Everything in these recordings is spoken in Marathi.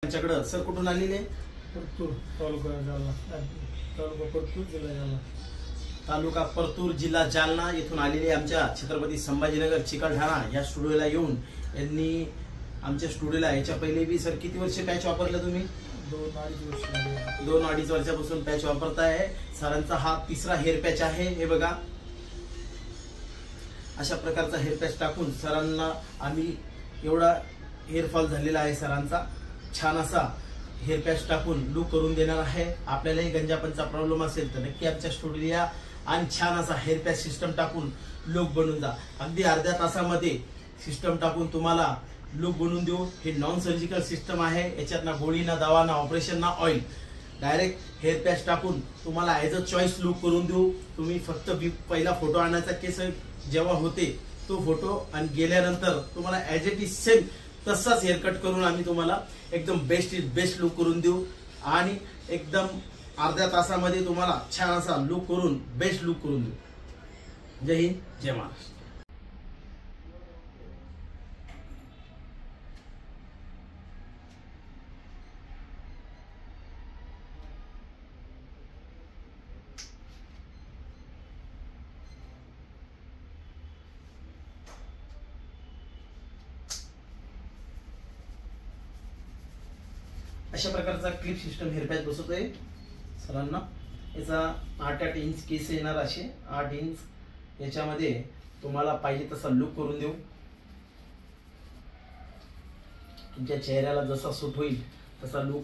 आमच्याकडे सर कुठून आलेले? परतूर तालुका जालना, तालुका परतूर जिल्हा जालना, तालुका परतूर जिल्हा जालना येथून आलेले आमच्या छत्रपती संभाजीनगर चिकलठाणा या स्टुडिओला येऊन यांनी आमच्या स्टुडिओला याच्या पहिले बी सर किती वर्ष पॅच वापरलं तुम्ही? 2-2.5 वर्ष. 2-2.5 वर्षापासून पॅच वापरताय. सरांचा हा तिसरा हेअर पॅच आहे. हे बघा, अशा प्रकारचा हेअर पॅच टाकून सरांना आम्ही एवढा हेअर फॉल झालेला आहे सरांचा, छान असा हेअर पॅच टाकून लुक करून देणार आहे. आपल्यालाही गंजापनचा प्रॉब्लेम असेल तर नक्की आमच्या स्टुडिओला आणि छान असा हेअर पॅच सिस्टम टाकून लुक बनवून जा. अगदी अर्ध्या तासामध्ये सिस्टम टाकून तुम्हाला लुक बनवून देऊ. हे नॉन सर्जिकल सिस्टम आहे. याच्यात ना गोळी, ना दवा, ना ऑपरेशन, ना ऑइल. डायरेक्ट हेअर पॅच टाकून तुम्हाला ॲज अ चॉईस लुक करून देऊ. तुम्ही फक्त पहिला फोटो आणायचा, केस जेव्हा होते तो फोटो, आणि गेल्यानंतर तुम्हाला ॲज इट इज सेम तसाच हेअर कट करून आम्ही तुम्हाला एकदम बेस्ट लुक करून देऊ. आणि एकदम अर्ध्या तासामध्ये तुम्हाला छान असा लुक करून बेस्ट लुक करून देऊ. जय हिंद, जय महाराष्ट्र. अशा प्रकारचा क्लिप सिस्टम हेअर पॅच बसवतोय सरांना. याचा 8-8 इंच केस येणार, असे 8 इंच. याच्यामध्ये तुम्हाला पाहिजे तसा लुक करून देऊ. तुमच्या चेहऱ्याला जसा सूट होईल तसा लुक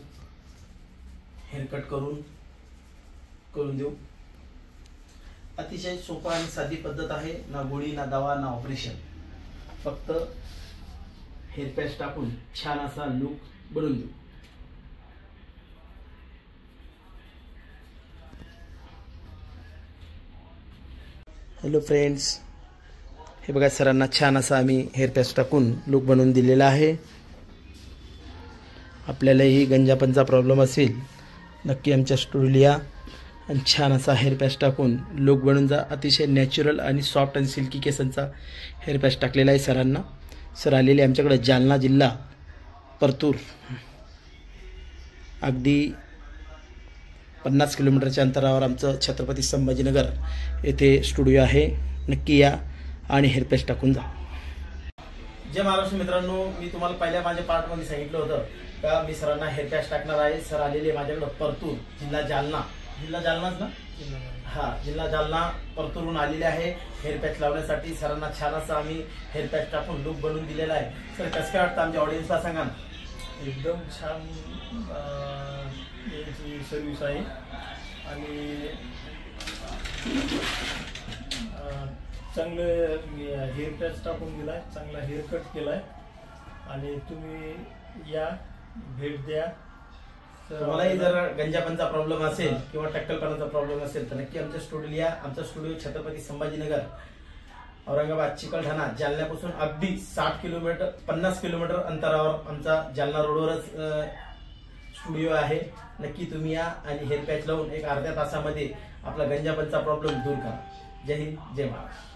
हेअर कट करून देऊ. अतिशय सोपा आणि साधी पद्धत आहे. ना गोळी, ना दवा, ना ऑपरेशन. फक्त हेअर पॅच टाकून छान असा लुक बनवून देऊ. हॅलो फ्रेंड्स, हे बघा, सरांना छान असा आम्ही हेअर पॅच टाकून लुक बनवून दिलेला आहे. आपल्यालाही गंजापनचा प्रॉब्लेम असेल नक्की आमच्या स्टुडिओला या आणि छान असा हेअर पॅच टाकून लुक बनवून जा. अतिशय नॅचरल आणि सॉफ्ट आणि सिल्की केसांचा हेअर पॅच टाकलेला आहे सरांना. सर आलेले आमच्याकडे जालना जिल्हा परतूर, अगदी 50 किलोमीटरच्या अंतरावर आमचं छत्रपती संभाजीनगर येथे स्टुडिओ आहे. नक्की या आणि हेअर पॅच टाकून जा. जय महाराष्ट्र मित्रांनो, मी तुम्हाला पहिल्या माझ्या पार्टमध्ये सांगितलं होतं का मी सरांना हेअर पॅच टाकणार आहे. सर आलेले माझ्याकडे परतूर जिल्हा जालना, जिल्हा जालनाच ना? हा, जिल्हा जालना परतूरहून आलेले आहे हेअर पॅच लावण्यासाठी. सरांना छान असं आम्ही हेअर पॅच टाकून लुक बनवून दिलेला आहे. सर कसं काय वाटतं आमच्या ऑडियन्सला सांगा ना? एकदम छान याची सर्विस आहे आणि चांगलं हेअर पॅच टाकून दिलाय, चांगला हेअर कट केलाय. आणि तुम्ही या, भेट द्या. तुम्हालाही जर गंजापनचा प्रॉब्लेम असेल किंवा टक्कलपणाचा प्रॉब्लेम असेल तर नक्की आमच्या स्टुडिओला या. आमचा स्टुडिओ छत्रपती संभाजीनगर, औरंगाबाद, चिकलठाणा, जालन्यापासून अगदी 50 किलोमीटर अंतरावर आमचा जालना रोडवरच स्टुडिओ आहे. नक्की तुम्ही या आणि हेअर पॅच लावून एक अर्ध्या तासामध्ये आपला गंजापनचा प्रॉब्लेम दूर करा. जय हिंद, जय महाराष्ट्र.